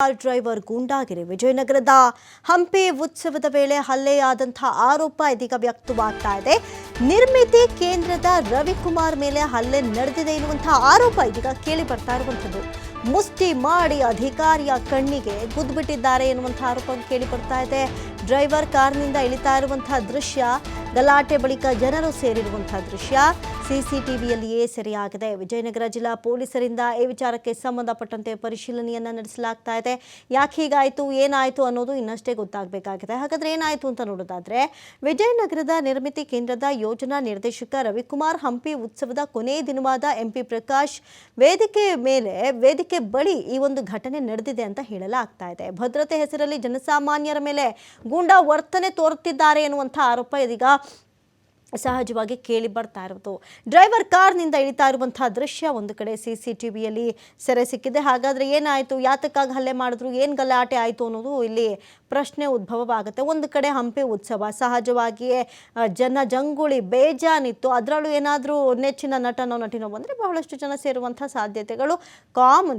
Driver ಗೂಂಡಾಗಿರಿ ವಿಜಯನಗರದ ಹಂಪಿ ಉತ್ಸವದ ವೇಳೆ ಹಲ್ಲೆಯಾದಂತಹ ಆರೋಪ ಇದೀಗ ವ್ಯಕ್ತವಾಗ್ತಾ ಇದೆ. ನಿರ್ಮಿತಿ ಕೇಂದ್ರದ ರವಿಕುಮಾರ್ ಮೇಲೆ ಹಲ್ಲೆ ನಡೆದಿದೆ ಎನ್ನುವಂತಹ ಆರೋಪ ಇದೀಗ ಕೇಳಿ ಬರ್ತಾ ಇರುವಂಥದ್ದು. ಮುಷ್ಟಿ ಮಾಡಿ ಅಧಿಕಾರಿಯ ಕಣ್ಣಿಗೆ ಗುದ್ದುಬಿಟ್ಟಿದ್ದಾರೆ ಎನ್ನುವಂತಹ ಆರೋಪ ಕೇಳಿ ಬರ್ತಾ ಇದೆ. ಡ್ರೈವರ್ ಕಾರ್ನಿಂದ ಇಳಿತಾ ಇರುವಂತಹ ದೃಶ್ಯ, ಗಲಾಟೆ ಬಳಿಕ ಜನರು ಸೇರಿರುವಂತಹ ದೃಶ್ಯ ಸಿಸಿಟಿವಿಯಲ್ಲಿಯೇ ಸೆರೆಯಾಗಿದೆ. ವಿಜಯನಗರ ಜಿಲ್ಲಾ ಪೊಲೀಸರಿಂದ ಈ ವಿಚಾರಕ್ಕೆ ಸಂಬಂಧಪಟ್ಟಂತೆ ಪರಿಶೀಲನೆಯನ್ನ ನಡೆಸಲಾಗ್ತಾ ಇದೆ. ಯಾಕೆ ಹೀಗಾಯಿತು, ಏನಾಯಿತು ಅನ್ನೋದು ಇನ್ನಷ್ಟೇ ಗೊತ್ತಾಗಬೇಕಾಗಿದೆ. ಹಾಗಾದ್ರೆ ಏನಾಯಿತು ಅಂತ ನೋಡೋದಾದ್ರೆ, ವಿಜಯನಗರದ ನಿರ್ಮಿತಿ ಕೇಂದ್ರದ ಯೋಜನಾ ನಿರ್ದೇಶಕ ರವಿಕುಮಾರ್ ಹಂಪಿ ಉತ್ಸವದ ಕೊನೆ ದಿನವಾದ ಎಂಪಿ ಪ್ರಕಾಶ್ ವೇದಿಕೆ ಬಳಿ ಈ ಒಂದು ಘಟನೆ ನಡೆದಿದೆ ಅಂತ ಹೇಳಲಾಗ್ತಾ ಇದೆ. ಭದ್ರತೆ ಹೆಸರಲ್ಲಿ ಜನಸಾಮಾನ್ಯರ ಮೇಲೆ ಗೂಂಡಾ ವರ್ತನೆ ತೋರುತ್ತಿದ್ದಾರೆ ಎನ್ನುವಂಥ ಆರೋಪ ಇದೀಗ ಸಹಜವಾಗಿ ಕೇಳಿ ಬರ್ತಾ ಇರೋದು. ಡ್ರೈವರ್ ಕಾರ್ನಿಂದ ಇಳಿತಾ ಇರುವಂತಹ ದೃಶ್ಯ ಒಂದು ಕಡೆ ಸಿಸಿಟಿವಿಯಲ್ಲಿ ಸೆರೆ ಸಿಕ್ಕಿದೆ. ಹಾಗಾದ್ರೆ ಏನಾಯಿತು, ಯಾತಕ್ಕಾಗಿ ಹಲ್ಲೆ ಮಾಡಿದ್ರು, ಏನು ಗಲಾಟೆ ಆಯಿತು ಅನ್ನೋದು ಇಲ್ಲಿ ಪ್ರಶ್ನೆ ಉದ್ಭವವಾಗುತ್ತೆ. ಒಂದು ಕಡೆ ಹಂಪಿ ಉತ್ಸವ, ಸಹಜವಾಗಿಯೇ ಜಂಗುಳಿ ಬೇಜಾನಿತ್ತು. ಅದರಲ್ಲೂ ಏನಾದರೂ ನೆಚ್ಚಿನ ನಟಿನೋ ಬಂದರೆ ಬಹಳಷ್ಟು ಜನ ಸೇರುವಂಥ ಸಾಧ್ಯತೆಗಳು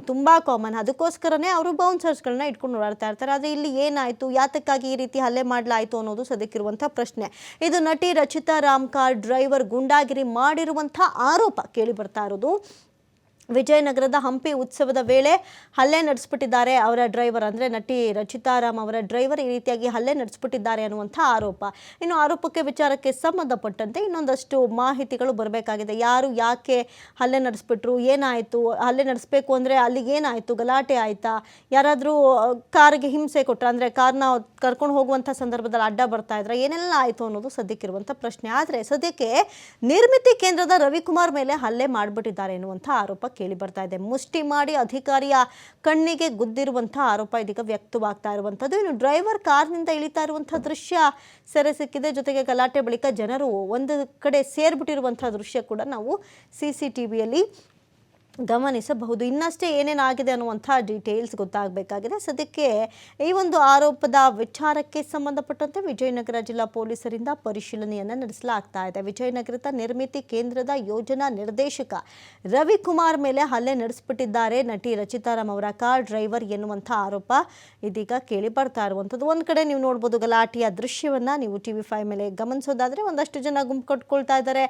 ತುಂಬ ಕಾಮನ್. ಅದಕ್ಕೋಸ್ಕರನೇ ಅವರು ಬೌನ್ಸರ್ಸ್ಗಳನ್ನ ಇಟ್ಕೊಂಡು ಓಡಾಡ್ತಾ ಇರ್ತಾರೆ. ಆದರೆ ಇಲ್ಲಿ ಏನಾಯಿತು, ಯಾತಕ್ಕಾಗಿ ಈ ರೀತಿ ಹಲ್ಲೆ ಮಾಡಲಾಯಿತು ಅನ್ನೋದು ಸದ್ಯಕ್ಕಿರುವಂಥ ಪ್ರಶ್ನೆ. ಇದು ನಟಿ ರಚಿತಾ ಕಾರ್ ಡ್ರೈವರ್ ಗೂಂಡಾಗಿರಿ ಮಾಡಿರುವಂಥ ಆರೋಪ ಕೇಳಿ ಬರ್ತಾ ಇರೋದು. ವಿಜಯನಗರದ ಹಂಪಿ ಉತ್ಸವದ ವೇಳೆ ಹಲ್ಲೆ ನಡೆಸ್ಬಿಟ್ಟಿದ್ದಾರೆ ಅವರ ಡ್ರೈವರ್, ಅಂದರೆ ನಟಿ ರಚಿತಾ ಅವರ ಡ್ರೈವರ್ ಈ ರೀತಿಯಾಗಿ ಹಲ್ಲೆ ನಡೆಸ್ಬಿಟ್ಟಿದ್ದಾರೆ ಅನ್ನುವಂಥ ಆರೋಪ. ಇನ್ನು ಆರೋಪಕ್ಕೆ ವಿಚಾರಕ್ಕೆ ಸಂಬಂಧಪಟ್ಟಂತೆ ಇನ್ನೊಂದಷ್ಟು ಮಾಹಿತಿಗಳು ಬರಬೇಕಾಗಿದೆ. ಯಾರು ಯಾಕೆ ಹಲ್ಲೆ ನಡೆಸ್ಬಿಟ್ರು, ಏನಾಯಿತು, ಹಲ್ಲೆ ನಡೆಸಬೇಕು ಅಂದರೆ ಅಲ್ಲಿಗೆ ಏನಾಯಿತು, ಗಲಾಟೆ ಆಯಿತಾ, ಯಾರಾದರೂ ಕಾರಿಗೆ ಹಿಂಸೆ ಕೊಟ್ಟರು, ಅಂದರೆ ಕಾರ್ನ ಕರ್ಕೊಂಡು ಹೋಗುವಂಥ ಸಂದರ್ಭದಲ್ಲಿ ಅಡ್ಡ ಬರ್ತಾ ಇದ್ರೆ, ಏನೆಲ್ಲ ಆಯಿತು ಅನ್ನೋದು ಸದ್ಯಕ್ಕಿರುವಂಥ ಪ್ರಶ್ನೆ. ಆದರೆ ಸದ್ಯಕ್ಕೆ ನಿರ್ಮಿತಿ ಕೇಂದ್ರದ ರವಿಕುಮಾರ್ ಮೇಲೆ ಹಲ್ಲೆ ಮಾಡಿಬಿಟ್ಟಿದ್ದಾರೆ ಎನ್ನುವಂಥ ಆರೋಪ ಕೇಳಿ ಬರ್ತಾ ಇದೆ. ಮುಷ್ಟಿ ಮಾಡಿ ಅಧಿಕಾರಿಯ ಕಣ್ಣಿಗೆ ಗುದ್ದಿರುವಂಥ ಆರೋಪ ಇದೀಗ ವ್ಯಕ್ತವಾಗ್ತಾ ಇರುವಂಥದ್ದು. ಇನ್ನು ಡ್ರೈವರ್ ಕಾರ್ನಿಂದ ಇಳಿತಾ ಇರುವಂಥ ದೃಶ್ಯ ಸೆರೆ ಸಿಕ್ಕಿದೆ. ಜೊತೆಗೆ ಗಲಾಟೆ ಬಳಿಕ ಜನರು ಒಂದು ಕಡೆ ಸೇರ್ಬಿಟ್ಟಿರುವಂಥ ದೃಶ್ಯ ಕೂಡ ನಾವು ಸಿಸಿಟಿವಿಯಲ್ಲಿ ಗಮನಿಸಬಹುದು. ಇನ್ನಷ್ಟೇ ಏನೇನಾಗಿದೆ ಅನ್ನುವಂಥ ಡೀಟೇಲ್ಸ್ ಗೊತ್ತಾಗಬೇಕಾಗಿದೆ. ಸದ್ಯಕ್ಕೆ ಈ ಒಂದು ಆರೋಪದ ವಿಚಾರಕ್ಕೆ ಸಂಬಂಧಪಟ್ಟಂತೆ ವಿಜಯನಗರ ಜಿಲ್ಲಾ ಪೊಲೀಸರಿಂದ ಪರಿಶೀಲನೆಯನ್ನು ನಡೆಸಲಾಗ್ತಾ ಇದೆ. ವಿಜಯನಗರದ ನಿರ್ಮಿತಿ ಕೇಂದ್ರದ ಯೋಜನಾ ನಿರ್ದೇಶಕ ರವಿಕುಮಾರ್ ಮೇಲೆ ಹಲ್ಲೆ ನಡೆಸಿಬಿಟ್ಟಿದ್ದಾರೆ ನಟಿ ರಚಿತಾ ಅವರ ಕಾರ್ ಡ್ರೈವರ್ ಎನ್ನುವಂಥ ಆರೋಪ ಇದೀಗ ಕೇಳಿ ಬರ್ತಾ ಇರುವಂಥದ್ದು. ಒಂದು ಕಡೆ ನೀವು ನೋಡ್ಬೋದು ಗಲಾಟೆಯ ದೃಶ್ಯವನ್ನು ನೀವು TV5 ಮೇಲೆ ಗಮನಿಸೋದಾದರೆ, ಒಂದಷ್ಟು ಜನ ಗುಂಪು ಕಟ್ಕೊಳ್ತಾ ಇದ್ದಾರೆ,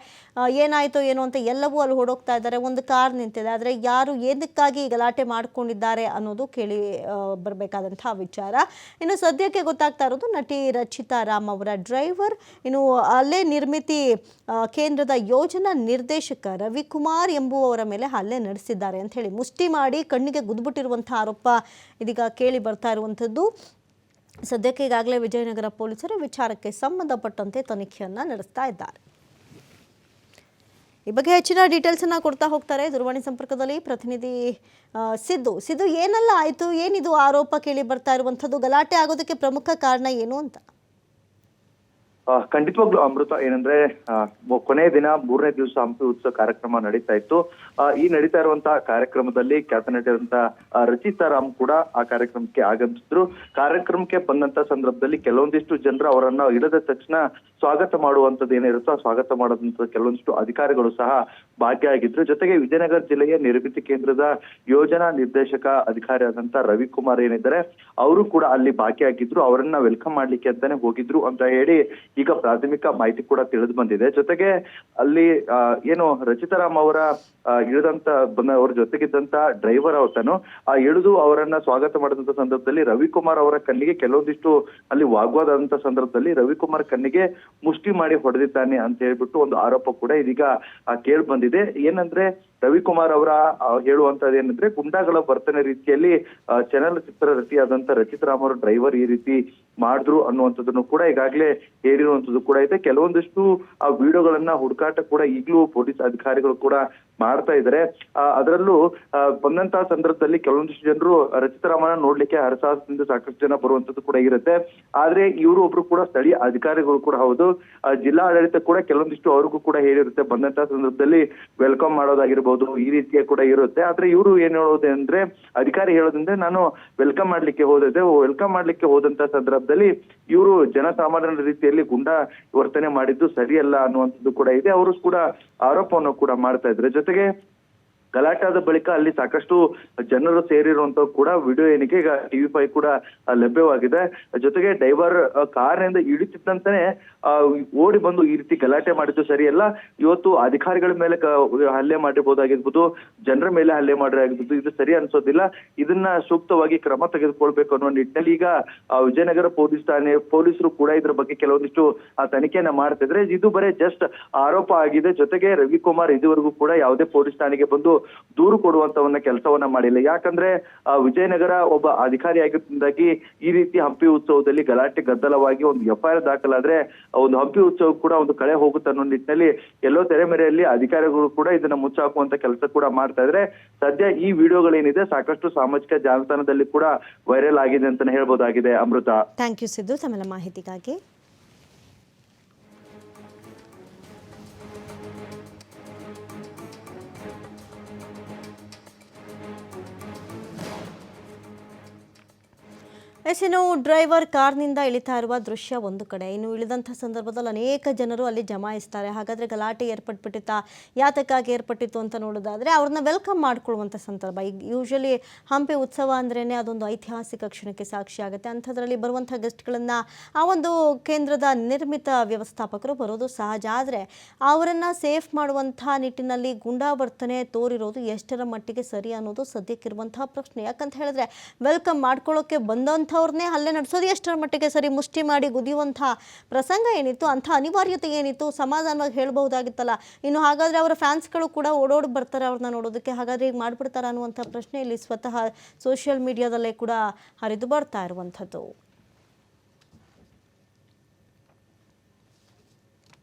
ಏನಾಯಿತು ಏನು ಅಂತ ಎಲ್ಲವೂ ಅಲ್ಲಿ ಓಡೋಗ್ತಾ ಇದ್ದಾರೆ. ಒಂದು ಕಾರ್ ನಿಂತಿದೆ, ಆದರೆ ಯಾರು ಏನಕ್ಕಾಗಿ ಗಲಾಟೆ ಮಾಡಿಕೊಂಡಿದ್ದಾರೆ ಅನ್ನೋದು ಕೇಳಿ ಬರಬೇಕಾದಂಥ ವಿಚಾರ. ಇನ್ನು ಸದ್ಯಕ್ಕೆ ಗೊತ್ತಾಗ್ತಾ ಇರೋದು ನಟಿ ರಚಿತಾ ಅವರ ಡ್ರೈವರ್, ಇನ್ನು ಅಲ್ಲೇ ನಿರ್ಮಿತಿ ಕೇಂದ್ರದ ಯೋಜನಾ ನಿರ್ದೇಶಕ ರವಿಕುಮಾರ್ ಎಂಬುವವರ ಮೇಲೆ ಹಲ್ಲೆ ನಡೆಸಿದ್ದಾರೆ ಅಂತ ಹೇಳಿ ಮುಷ್ಟಿ ಮಾಡಿ ಕಣ್ಣಿಗೆ ಗುದ್ದುಬಿಟ್ಟಿರುವಂಥ ಆರೋಪ ಇದೀಗ ಕೇಳಿ ಬರ್ತಾ ಇರುವಂಥದ್ದು. ಸದ್ಯಕ್ಕೆ ಈಗಾಗಲೇ ವಿಜಯನಗರ ಪೊಲೀಸರು ವಿಚಾರಕ್ಕೆ ಸಂಬಂಧಪಟ್ಟಂತೆ ತನಿಖೆಯನ್ನು ನಡೆಸ್ತಾ ಇದ್ದಾರೆ. ಈ ಬಗ್ಗೆ ಹೆಚ್ಚಿನ ಡೀಟೇಲ್ಸ್ ಅನ್ನ ಕೊಡ್ತಾ ಹೋಗ್ತಾರೆ ದೂರವಾಣಿ ಸಂಪರ್ಕದಲ್ಲಿ ಪ್ರತಿನಿಧಿ ಸಿದ್ದು. ಏನೆಲ್ಲ ಆಯಿತು, ಏನಿದು ಆರೋಪ ಕೇಳಿ ಬರ್ತಾ ಇರುವಂಥದ್ದು, ಗಲಾಟೆ ಆಗೋದಕ್ಕೆ ಪ್ರಮುಖ ಕಾರಣ ಏನು ಅಂತ? ಖಂಡಿತವಾಗ್ಲೂ ಅಮೃತ, ಏನಂದ್ರೆ ಕೊನೆಯ ದಿನ 3ನೇ ದಿವಸ ಹಂಪಿ ಉತ್ಸವ ಕಾರ್ಯಕ್ರಮ ನಡೀತಾ ಇತ್ತು. ಈ ನಡೀತಾ ಇರುವಂತಹ ಕಾರ್ಯಕ್ರಮದಲ್ಲಿ ಖ್ಯಾತ ನಟಿಯಾದಂತಹ ರಚಿತಾ ಕೂಡ ಆ ಕಾರ್ಯಕ್ರಮಕ್ಕೆ ಆಗಮಿಸಿದ್ರು. ಕಾರ್ಯಕ್ರಮಕ್ಕೆ ಬಂದಂತ ಸಂದರ್ಭದಲ್ಲಿ ಕೆಲವೊಂದಿಷ್ಟು ಜನರು ಅವರನ್ನ ಇಳಿದ ತಕ್ಷಣ ಸ್ವಾಗತ ಮಾಡುವಂತದ್ದು ಏನಿರುತ್ತೋ ಆ ಸ್ವಾಗತ ಮಾಡೋದಂತ ಕೆಲವೊಂದಿಷ್ಟು ಅಧಿಕಾರಿಗಳು ಸಹ ಭಾಗಿಯಾಗಿದ್ರು. ಜೊತೆಗೆ ವಿಜಯನಗರ ಜಿಲ್ಲೆಯ ನಿರ್ಮಿತಿ ಕೇಂದ್ರದ ಯೋಜನಾ ನಿರ್ದೇಶಕ ಅಧಿಕಾರಿ ಆದಂತ ರವಿಕುಮಾರ್ ಏನಿದ್ದಾರೆ ಅವರು ಕೂಡ ಅಲ್ಲಿ ಭಾಗಿಯಾಗಿದ್ರು. ಅವರನ್ನ ವೆಲ್ಕಮ್ ಮಾಡ್ಲಿಕ್ಕೆ ಅಂತಾನೆ ಹೋಗಿದ್ರು ಅಂತ ಹೇಳಿ ಈಗ ಪ್ರಾಥಮಿಕ ಮಾಹಿತಿ ಕೂಡ ತಿಳಿದು ಬಂದಿದೆ. ಜೊತೆಗೆ ಅಲ್ಲಿ ಏನು ರಚಿತಾ ಅವರ ಅವ್ರ ಜೊತೆಗಿದ್ದಂತ ಡ್ರೈವರ್ ಅವತನು ಇಳಿದು ಅವರನ್ನ ಸ್ವಾಗತ ಮಾಡಿದಂತ ಸಂದರ್ಭದಲ್ಲಿ ರವಿಕುಮಾರ್ ಅವರ ಕಣ್ಣಿಗೆ ಕೆಲವೊಂದಿಷ್ಟು ಅಲ್ಲಿ ವಾಗ್ವಾದ ಆದಂತ ಸಂದರ್ಭದಲ್ಲಿ ರವಿಕುಮಾರ್ ಕಣ್ಣಿಗೆ ಮುಷ್ಟಿ ಮಾಡಿ ಹೊಡೆದಿದ್ದಾನೆ ಅಂತ ಹೇಳ್ಬಿಟ್ಟು ಒಂದು ಆರೋಪ ಕೂಡ ಇದೀಗ ಕೇಳಿ ಬಂದಿದೆ. ಏನಂದ್ರೆ ರವಿಕುಮಾರ್ ಅವರ ಹೇಳುವಂತದ್ದು ಏನಂದ್ರೆ, ಗುಂಡಾಗಳ ವರ್ತನೆ ರೀತಿಯಲ್ಲಿ ಚಲನಚಿತ್ರ ನಟಿಯಾದಂತ ರಚಿತಾ ಅವರ ಡ್ರೈವರ್ ಈ ರೀತಿ ಮಾಡಿದ್ರು ಅನ್ನುವಂಥದ್ದನ್ನು ಕೂಡ ಈಗಾಗಲೇ ಹೇಳಿರುವಂತದ್ದು ಕೂಡ ಇದೆ. ಕೆಲವೊಂದಿಷ್ಟು ಆ ವಿಡಿಯೋಗಳನ್ನ ಹುಡುಕಾಟ ಕೂಡ ಈಗಲೂ ಪೊಲೀಸ್ ಅಧಿಕಾರಿಗಳು ಕೂಡ ಮಾಡ್ತಾ ಇದ್ದಾರೆ. ಅದರಲ್ಲೂ ಬಂದಂತಹ ಸಂದರ್ಭದಲ್ಲಿ ಕೆಲವೊಂದಿಷ್ಟು ಜನರು ರಚಿತಾ ನೋಡ್ಲಿಕ್ಕೆ ಹರಸಾಹಸದಿಂದ ಸಾಕಷ್ಟು ಜನ ಬರುವಂತದ್ದು ಕೂಡ ಇರುತ್ತೆ. ಆದ್ರೆ ಇವರು ಒಬ್ರು ಕೂಡ ಸ್ಥಳೀಯ ಅಧಿಕಾರಿಗಳು ಕೂಡ ಹೌದು. ಜಿಲ್ಲಾ ಆಡಳಿತ ಕೂಡ ಕೆಲವೊಂದಿಷ್ಟು ಅವ್ರಿಗೂ ಕೂಡ ಹೇಳಿರುತ್ತೆ, ಬಂದಂತಹ ಸಂದರ್ಭದಲ್ಲಿ ವೆಲ್ಕಮ್ ಮಾಡೋದಾಗಿರ್ಬೋದು, ಈ ರೀತಿಯ ಕೂಡ ಇರುತ್ತೆ. ಆದ್ರೆ ಇವರು ಏನ್ ಹೇಳೋದು ಅಂದ್ರೆ, ಅಧಿಕಾರಿ ಹೇಳೋದಂದ್ರೆ, ನಾನು ವೆಲ್ಕಮ್ ಮಾಡ್ಲಿಕ್ಕೆ ಹೋದಂತ ಸಂದರ್ಭದಲ್ಲಿ ಇವರು ಜನಸಾಮಾನ್ಯರ ರೀತಿಯಲ್ಲಿ ಗುಂಡಾ ವರ್ತನೆ ಮಾಡಿದ್ದು ಸರಿಯಲ್ಲ ಅನ್ನುವಂಥದ್ದು ಕೂಡ ಇದೆ. ಅವರು ಕೂಡ ಆರೋಪವನ್ನು ಕೂಡ ಮಾಡ್ತಾ ಇದ್ದಾರೆ. ಜೊತೆಗೆ ಗಲಾಟೆ ಆದ ಬಳಿಕ ಅಲ್ಲಿ ಸಾಕಷ್ಟು ಜನರು ಸೇರಿರುವಂತ ಕೂಡ ವಿಡಿಯೋ ಏನಿಗೆ ಈಗ TV5 ಕೂಡ ಲಭ್ಯವಾಗಿದೆ. ಜೊತೆಗೆ ಡ್ರೈವರ್ ಕಾರ್ನಿಂದ ಇಳಿತಿದ್ದಂತಾನೆ ಓಡಿ ಬಂದು ಈ ರೀತಿ ಗಲಾಟೆ ಮಾಡಿದ್ದು ಸರಿಯಲ್ಲ, ಇವತ್ತು ಅಧಿಕಾರಿಗಳ ಮೇಲೆ ಹಲ್ಲೆ ಮಾಡಿರ್ಬೋದಾಗಿರ್ಬೋದು, ಜನರ ಮೇಲೆ ಹಲ್ಲೆ ಮಾಡಿರಾಗಿರ್ಬೋದು, ಇದು ಸರಿ ಅನ್ಸೋದಿಲ್ಲ. ಇದನ್ನ ಸೂಕ್ತವಾಗಿ ಕ್ರಮ ತೆಗೆದುಕೊಳ್ಬೇಕು ಅನ್ನೋ ನಿಟ್ಟಿನಲ್ಲಿ ಈಗ ವಿಜಯನಗರ ಪೊಲೀಸರು ಕೂಡ ಇದ್ರ ಬಗ್ಗೆ ಕೆಲವೊಂದಿಷ್ಟು ತನಿಖೆಯನ್ನ ಮಾಡ್ತಿದ್ರೆ. ಇದು ಬರೀ ಜಸ್ಟ್ ಆರೋಪ ಆಗಿದೆ. ಜೊತೆಗೆ ರವಿಕುಮಾರ್ ಇದುವರೆಗೂ ಕೂಡ ಯಾವುದೇ ಪೊಲೀಸ್ ಠಾಣೆಗೆ ಬಂದು ದೂರು ಕೊಡುವಂತವನ್ನ ಕೆಲಸವನ್ನ ಮಾಡಿಲ್ಲ. ಯಾಕಂದ್ರೆ ವಿಜಯನಗರ ಒಬ್ಬ ಅಧಿಕಾರಿಯಾಗಿ ಈ ರೀತಿ ಹಂಪಿ ಉತ್ಸವದಲ್ಲಿ ಗಲಾಟೆ ಗದ್ದಲವಾಗಿ ಒಂದು FIR ದಾಖಲಾದ್ರೆ ಒಂದು ಹಂಪಿ ಉತ್ಸವ ಕೂಡ ಒಂದು ಕಳೆ ಹೋಗುತ್ತೆ ಅನ್ನೋ ನಿಟ್ಟಿನಲ್ಲಿ ಎಲ್ಲೋ ತೆರೆಮರೆಯಲ್ಲಿ ಅಧಿಕಾರಿಗಳು ಕೂಡ ಇದನ್ನ ಮುಚ್ಚಾಕುವಂತ ಕೆಲಸ ಕೂಡ ಮಾಡ್ತಾ ಇದ್ರೆ. ಸದ್ಯ ಈ ವಿಡಿಯೋಗಳೇನಿದೆ ಸಾಕಷ್ಟು ಸಾಮಾಜಿಕ ಜಾಲತಾಣದಲ್ಲಿ ಕೂಡ ವೈರಲ್ ಆಗಿದೆ ಅಂತಾನೆ ಹೇಳ್ಬೋದಾಗಿದೆ. ಅಮೃತ. ಥ್ಯಾಂಕ್ ಯು ಸಿದ್ದು ತಮ್ಮೆಲ್ಲ ಮಾಹಿತಿಗಾಗಿ. ಇನ್ನು ಡ್ರೈವರ್ ಕಾರ್ನಿಂದ ಇಳಿತಾ ಇರುವ ದೃಶ್ಯ ಒಂದು ಕಡೆ, ಇನ್ನು ಇಳಿದಂಥ ಸಂದರ್ಭದಲ್ಲಿ ಅನೇಕ ಜನರು ಅಲ್ಲಿ ಜಮಾಯಿಸ್ತಾರೆ. ಹಾಗಾದರೆ ಗಲಾಟೆ ಏರ್ಪಟ್ಬಿಟ್ಟಿತ್ತಾ, ಯಾತಕ್ಕಾಗಿ ಏರ್ಪಟ್ಟಿತ್ತು ಅಂತ ನೋಡೋದಾದರೆ ಅವ್ರನ್ನ ವೆಲ್ಕಮ್ ಮಾಡ್ಕೊಳ್ಳುವಂಥ ಸಂದರ್ಭ. ಈಗ ಯೂಶಲಿ ಹಂಪಿ ಉತ್ಸವ ಅಂದ್ರೇ ಅದೊಂದು ಐತಿಹಾಸಿಕ ಕ್ಷಣಕ್ಕೆ ಸಾಕ್ಷಿ ಆಗುತ್ತೆ. ಅಂಥದ್ರಲ್ಲಿ ಬರುವಂಥ ಗೆಸ್ಟ್ಗಳನ್ನು ಆ ಒಂದು ಕೇಂದ್ರದ ನಿರ್ಮಿತ ವ್ಯವಸ್ಥಾಪಕರು ಬರೋದು ಸಹಜ. ಆದರೆ ಅವರನ್ನು ಸೇಫ್ ಮಾಡುವಂಥ ನಿಟ್ಟಿನಲ್ಲಿ ಗುಂಡಾವರ್ತನೆ ತೋರಿರೋದು ಎಷ್ಟರ ಮಟ್ಟಿಗೆ ಸರಿ ಅನ್ನೋದು ಸದ್ಯಕ್ಕಿರುವಂತಹ ಪ್ರಶ್ನೆ. ಯಾಕಂತ ಹೇಳಿದ್ರೆ ವೆಲ್ಕಮ್ ಮಾಡ್ಕೊಳ್ಳೋಕ್ಕೆ ಬಂದಂಥವ್ರನ್ನೇ ಹಲ್ಲೆ ನಡೆಸೋದು ಎಷ್ಟರ ಮಟ್ಟಿಗೆ ಸರಿ? ಮುಷ್ಟಿ ಮಾಡಿ ಗುದಿಯುವಂಥ ಪ್ರಸಂಗ ಏನಿತ್ತು, ಅಂಥ ಅನಿವಾರ್ಯತೆ ಏನಿತ್ತು, ಸಮಾಧಾನವಾಗಿ ಹೇಳ್ಬಹುದಾಗಿತ್ತಲ್ಲ. ಇನ್ನು ಹಾಗಾದರೆ ಅವರ ಫ್ಯಾನ್ಸ್ಗಳು ಕೂಡ ಓಡೋಡಿ ಬರ್ತಾರೆ ಅವ್ರನ್ನ ನೋಡೋದಕ್ಕೆ. ಹಾಗಾದರೆ ಈಗ ಮಾಡ್ಬಿಡ್ತಾರೆ ಅನ್ನುವಂಥ ಪ್ರಶ್ನೆ ಇಲ್ಲಿ ಸ್ವತಃ ಸೋಷಿಯಲ್ ಮೀಡಿಯಾದಲ್ಲೇ ಕೂಡ ಹರಿದು ಬರ್ತಾ ಇರುವಂಥದ್ದು.